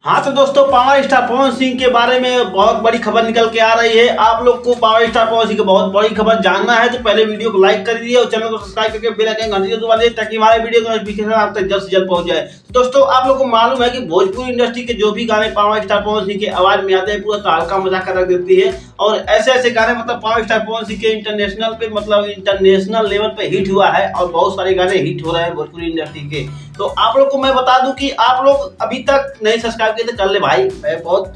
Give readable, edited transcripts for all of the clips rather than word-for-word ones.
हाँ तो दोस्तों, पावर स्टार पवन सिंह के बारे में बहुत बड़ी खबर निकल के आ रही है। आप लोग को पावर स्टार पवन सिंह की बहुत बड़ी खबर जानना है तो पहले वीडियो को लाइक कर दीजिए और चैनल को सब्सक्राइब करके बेल आइकन घंटी दबा दीजिए ताकि हमारे वीडियो का नोटिफिकेशन आप तक जल्द से जल्द पहुंच जाए। तो दोस्तों, आप लोग को मालूम है कि भोजपुरी इंडस्ट्री के जो भी गाने पावर स्टार पवन सिंह की आवाज में आते हैं पूरा तहलका मचा कर रख देती है। और ऐसे ऐसे गाने मतलब पावर स्टार पवन सिंह के इंटरनेशनल लेवल पे हिट हुआ है और बहुत सारे गाने हिट हो रहे हैं भोजपुरी इंडस्ट्री के। तो आप लोग को मैं बता दूं कि आप लोग अभी तक नहीं सब्सक्राइब किए तो कर ले भाई। मैं बहुत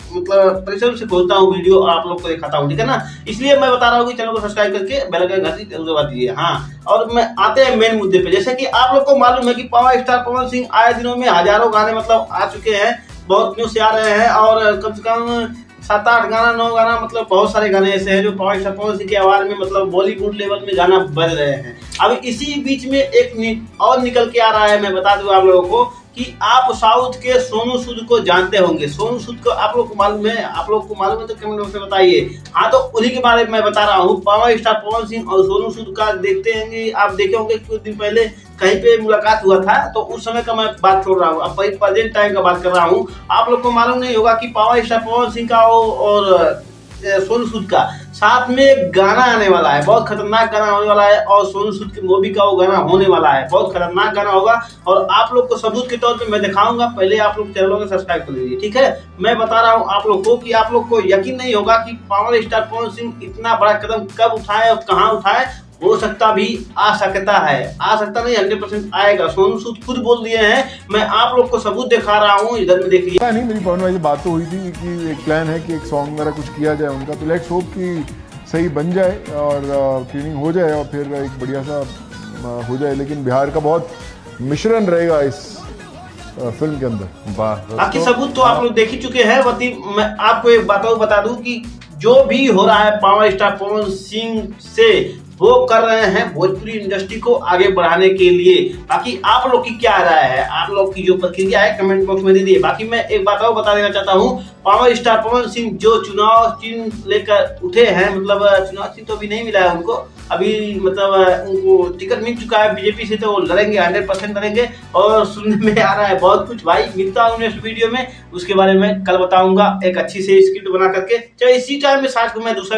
मतलब परिश्रम से खोलता हूँ वीडियो और आप लोग को दिखाता हूँ, ठीक है ना। इसलिए मैं बता रहा हूँ कि चैनल को सब्सक्राइब करके बेल आइकन घंटी जरूर दबा दीजिए। हाँ, और मैं आते हैं मेन मुद्दे पे। जैसे कि आप लोग को मालूम है कि पावर स्टार पवन सिंह आए दिनों में हजारों गाने मतलब आ चुके हैं, बहुत न्यूज से आ रहे हैं और कम से कम 7-8 गाना 9 गाना मतलब बहुत सारे गाने ऐसे हैं जो पावर स्टार पवन सिंह की आवाज में मतलब बॉलीवुड लेवल में गाना बज रहे हैं। अब इसी बीच में एक और निकल के आ रहा है। मैं बता दूं आप लोगों को कि आप साउथ के सोनू सूद को जानते होंगे। सोनू सूद को आप लोग को मालूम है? आप लोग को मालूम है तो कमेंट बॉक्स में बताइए। हाँ, तो उन्हीं के बारे में मैं बता रहा हूँ। पावर स्टार पवन सिंह और सोनू सूद का देखते हैं, आप देखे होंगे कुछ दिन पहले कहीं पे मुलाकात हुआ था, तो उस समय का मैं बात छोड़ रहा हूँ, अब प्रेजेंट टाइम का बात कर रहा हूँ। आप लोग को मालूम नहीं होगा कि पावर स्टार पवन सिंह का और सोनू सूद का साथ में गाना आने वाला है, बहुत खतरनाक गाना होने वाला है। और सोनू सूद की मूवी का वो गाना होने वाला है, बहुत खतरनाक गाना होगा और आप लोग को सबूत के तौर पे मैं दिखाऊंगा। पहले आप लोग चैनल को सब्सक्राइब कर लीजिए, ठीक है। मैं बता रहा हूँ आप लोग को कि आप लोग को यकीन नहीं होगा कि पावर स्टार पवन सिंह इतना बड़ा कदम कब उठाए और कहाँ उठाए। हो सकता भी, आ सकता है, आ सकता नहीं 100% आएगा। सोनू सूद खुद बोल दिए हैं। मैं आप लोग को सबूत दिखा रहा हूँ, इधर में देखिए। नहीं, मेरी पवन भाई से बात तो हुई थी कि एक प्लान है कि एक सॉन्ग वगैरह कुछ किया जाए उनका, तो लेट्स होप कि सही बन जाए और ट्रेनिंग हो जाए और फिर एक बढ़िया सा हो जाए। लेकिन बिहार का बहुत मिश्रण रहेगा इस फिल्म के अंदर। बाकी सबूत तो आप लोग देख ही चुके हैं। मैं आपको एक बात और बता दूं कि जो भी हो रहा है पावर स्टार पवन सिंह से वो कर रहे हैं भोजपुरी इंडस्ट्री को आगे बढ़ाने के लिए। बाकी आप लोग की क्या राय है, आप लोग की जो प्रतिक्रिया है कमेंट बॉक्स में दीजिए। बाकी मैं एक बात और बता देना चाहता हूँ, पावर स्टार पवन सिंह जो चुनाव चिन्ह लेकर उठे हैं, मतलब चुनाव चिन्ह तो अभी नहीं मिला है उनको, अभी मतलब उनको टिकट मिल चुका है बीजेपी से, तो वो लड़ेंगे, 100% लड़ेंगे। और सुनने में आ रहा है बहुत कुछ भाई। मिलता हूँ नेक्स्ट वीडियो में, उसके बारे में कल बताऊंगा एक अच्छी से स्क्रिप्ट बना करके। चलो इसी टाइम में साथ को मैं दूसरा